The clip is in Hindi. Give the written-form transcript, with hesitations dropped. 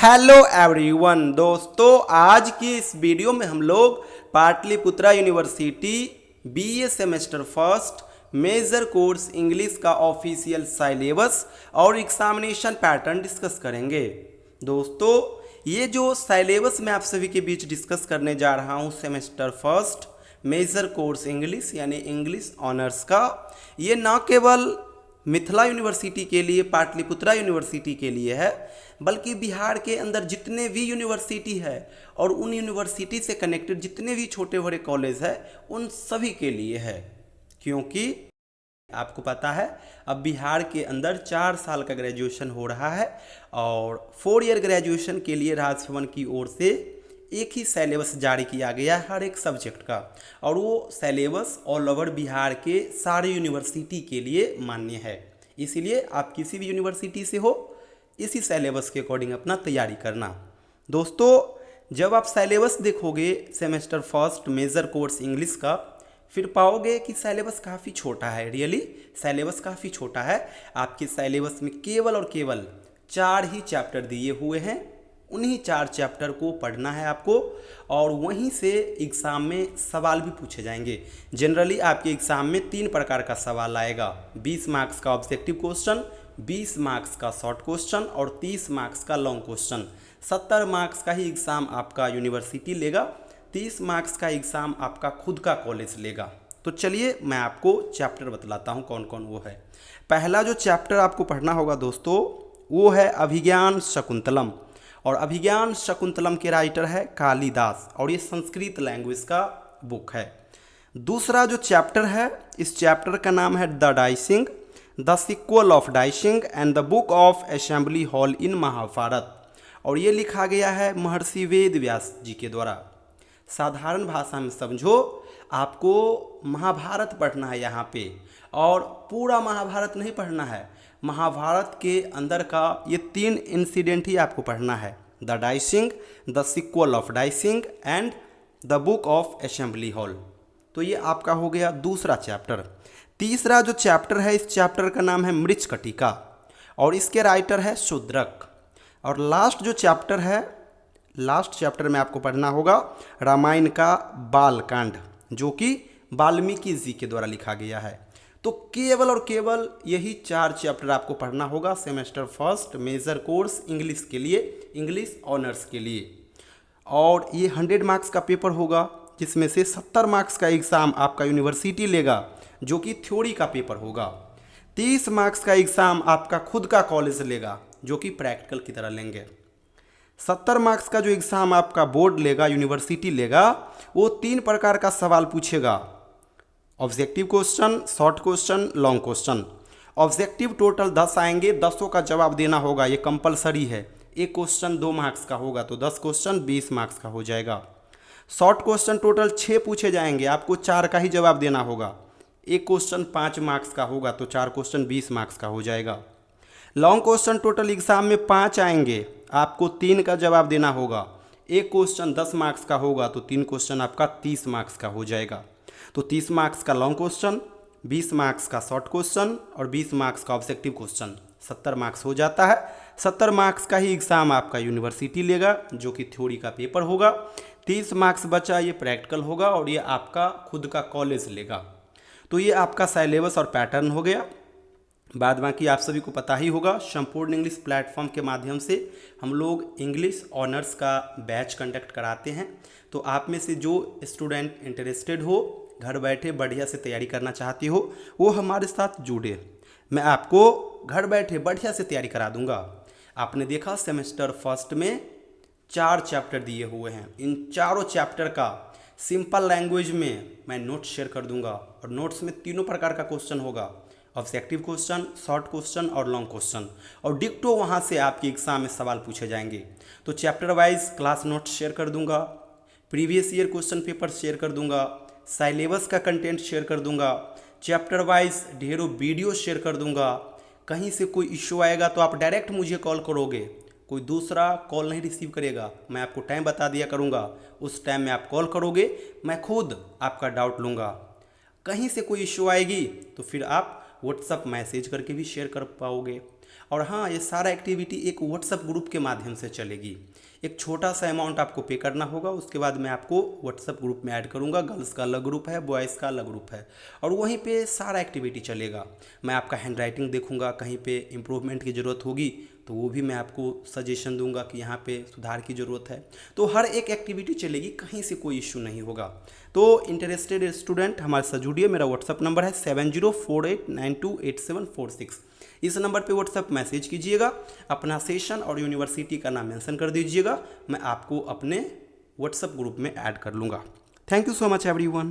हेलो एवरीवन दोस्तों, आज की इस वीडियो में हम लोग Pataliputra university BA semester first major course English का ऑफिशियल सिलेबस और एग्जामिनेशन पैटर्न डिस्कस करेंगे। दोस्तों, ये जो सिलेबस मैं आप सभी के बीच डिस्कस करने जा रहा हूँ semester first major course English यानी इंग्लिश ऑनर्स का, ये न केवल मिथिला यूनिवर्सिटी के लिए, पाटलिपुत्रा यूनिवर्सिटी के लिए है, बल्कि बिहार के अंदर जितने भी यूनिवर्सिटी है और उन यूनिवर्सिटी से कनेक्टेड जितने भी छोटे बड़े कॉलेज है उन सभी के लिए है। क्योंकि आपको पता है अब बिहार के अंदर 4 साल का ग्रेजुएशन हो रहा है और 4 ईयर ग्रेजुएशन के लिए राजभवन की ओर से एक ही सिलेबस जारी किया गया है हर एक सब्जेक्ट का, और वो सिलेबस ऑल ओवर बिहार के सारे यूनिवर्सिटी के लिए मान्य है। इसीलिए आप किसी भी यूनिवर्सिटी से हो, इसी सिलेबस के अकॉर्डिंग अपना तैयारी करना। दोस्तों, जब आप सिलेबस देखोगे semester first major course English का, फिर पाओगे कि सिलेबस काफ़ी छोटा है। रियली सिलेबस काफ़ी छोटा है। आपके सिलेबस में केवल और केवल 4 ही चैप्टर दिए हुए हैं। उन्हीं 4 चैप्टर को पढ़ना है आपको और वहीं से एग्ज़ाम में सवाल भी पूछे जाएंगे। जनरली आपके एग्ज़ाम में 3 प्रकार का सवाल आएगा। 20 मार्क्स का ऑब्जेक्टिव क्वेश्चन, 20 मार्क्स का शॉर्ट क्वेश्चन और 30 मार्क्स का लॉन्ग क्वेश्चन। 70 मार्क्स का ही एग्ज़ाम आपका यूनिवर्सिटी लेगा, 30 मार्क्स का एग्ज़ाम आपका खुद का कॉलेज लेगा। तो चलिए मैं आपको चैप्टर बतलाता हूँ कौन कौन वो है। पहला जो चैप्टर आपको पढ़ना होगा दोस्तों, वो है अभिज्ञान शकुंतलम, और अभिज्ञान शकुंतलम के राइटर है कालिदास, और ये संस्कृत लैंग्वेज का बुक है। दूसरा जो चैप्टर है, इस चैप्टर का नाम है the dicing, the sequel of dicing and the book of assembly hall in Mahabharat, और ये लिखा गया है महर्षि वेद व्यास जी के द्वारा। साधारण भाषा में समझो, आपको महाभारत पढ़ना है यहाँ पे, और पूरा महाभारत नहीं पढ़ना है। महाभारत के अंदर का ये 3 इंसिडेंट ही आपको पढ़ना है, the dicing, the sequel of dicing and the book of assembly hall. तो ये आपका हो गया दूसरा चैप्टर। तीसरा जो चैप्टर है, इस चैप्टर का नाम है मृच्छकटिका, और इसके राइटर है शूद्रक। और लास्ट जो चैप्टर है, लास्ट चैप्टर में आपको पढ़ना होगा रामायण का बालकांड, जो कि वाल्मीकि जी के द्वारा लिखा गया है। तो केवल और केवल यही 4 चैप्टर आपको पढ़ना होगा semester first major course English के लिए, इंग्लिश ऑनर्स के लिए। और ये 100 मार्क्स का पेपर होगा, जिसमें से 70 मार्क्स का एग्ज़ाम आपका यूनिवर्सिटी लेगा, जो कि थ्योरी का पेपर होगा। 30 मार्क्स का एग्ज़ाम आपका खुद का कॉलेज लेगा, जो कि प्रैक्टिकल की तरह लेंगे। 70 मार्क्स का जो एग्ज़ाम आपका बोर्ड लेगा, यूनिवर्सिटी लेगा, वो 3 प्रकार का सवाल पूछेगा, objective question, short question, long question. Objective total 10 आएंगे, 10 का जवाब देना होगा, ये कंपलसरी है। एक क्वेश्चन 2 मार्क्स का होगा तो 10 क्वेश्चन 20 मार्क्स का हो जाएगा। शॉर्ट क्वेश्चन टोटल 6 पूछे जाएंगे, आपको 4 का ही जवाब देना होगा। एक क्वेश्चन 5 मार्क्स का होगा तो 4 क्वेश्चन 20 मार्क्स का हो जाएगा। लॉन्ग क्वेश्चन टोटल एग्जाम में 5 आएंगे, आपको 3 का जवाब देना होगा। एक क्वेश्चन 10 मार्क्स का होगा तो 3 क्वेश्चन आपका 30 मार्क्स का हो जाएगा। तो 30 मार्क्स का लॉन्ग क्वेश्चन, 20 मार्क्स का शॉर्ट क्वेश्चन और 20 मार्क्स का ऑब्जेक्टिव क्वेश्चन, 70 मार्क्स हो जाता है। 70 मार्क्स का ही एग्ज़ाम आपका यूनिवर्सिटी लेगा, जो कि थ्योरी का पेपर होगा। 30 मार्क्स बचा, ये प्रैक्टिकल होगा, और ये आपका खुद का कॉलेज लेगा। तो ये आपका सिलेबस और पैटर्न हो गया। बाद बाकी आप सभी को पता ही होगा, संपूर्ण इंग्लिश प्लेटफॉर्म के माध्यम से हम लोग इंग्लिश ऑनर्स का बैच कंडक्ट कराते हैं। तो आप में से जो स्टूडेंट इंटरेस्टेड हो, घर बैठे बढ़िया से तैयारी करना चाहती हो, वो हमारे साथ जुड़े। मैं आपको घर बैठे बढ़िया से तैयारी करा दूंगा। आपने देखा सेमेस्टर फर्स्ट में 4 चैप्टर दिए हुए हैं। इन चारों चैप्टर का सिंपल लैंग्वेज में मैं नोट्स शेयर कर दूंगा, और नोट्स में 3 प्रकार का क्वेश्चन होगा, ऑब्जेक्टिव क्वेश्चन, शॉर्ट क्वेश्चन और लॉन्ग क्वेश्चन, और डिक्टो वहाँ से आपके एग्जाम में सवाल पूछे जाएंगे। तो chapter wise class notes share कर दूंगा, previous year question paper share कर दूंगा, सिलेबस का कंटेंट शेयर कर दूंगा, चैप्टर वाइज ढेरों वीडियो शेयर कर दूंगा। कहीं से कोई इश्यू आएगा तो आप डायरेक्ट मुझे कॉल करोगे, कोई दूसरा कॉल नहीं रिसीव करेगा। मैं आपको टाइम बता दिया करूंगा, उस टाइम में आप कॉल करोगे, मैं खुद आपका डाउट लूँगा। कहीं से कोई इश्यू आएगी तो फिर आप व्हाट्सअप मैसेज करके भी शेयर कर पाओगे। और हाँ, ये सारा एक्टिविटी एक व्हाट्सएप ग्रुप के माध्यम से चलेगी। एक छोटा सा अमाउंट आपको पे करना होगा, उसके बाद मैं आपको व्हाट्सएप ग्रुप में ऐड करूँगा। गर्ल्स का अलग ग्रुप है, बॉयज़ का अलग ग्रुप है, और वहीं पे सारा एक्टिविटी चलेगा। मैं आपका हैंड राइटिंग देखूँगा, कहीं पे इम्प्रूवमेंट की ज़रूरत होगी तो वो भी मैं आपको सजेशन दूंगा कि यहाँ पे सुधार की ज़रूरत है। तो हर एक एक्टिविटी चलेगी, कहीं से कोई इश्यू नहीं होगा। तो इंटरेस्टेड स्टूडेंट हमारे साथ जुड़िए। मेरा व्हाट्सअप नंबर है 7048928746। इस नंबर पे व्हाट्सएप मैसेज कीजिएगा, अपना सेशन और यूनिवर्सिटी का नाम मेंशन कर दीजिएगा, मैं आपको अपने व्हाट्सएप ग्रुप में ऐड कर लूँगा। Thank you so much everyone.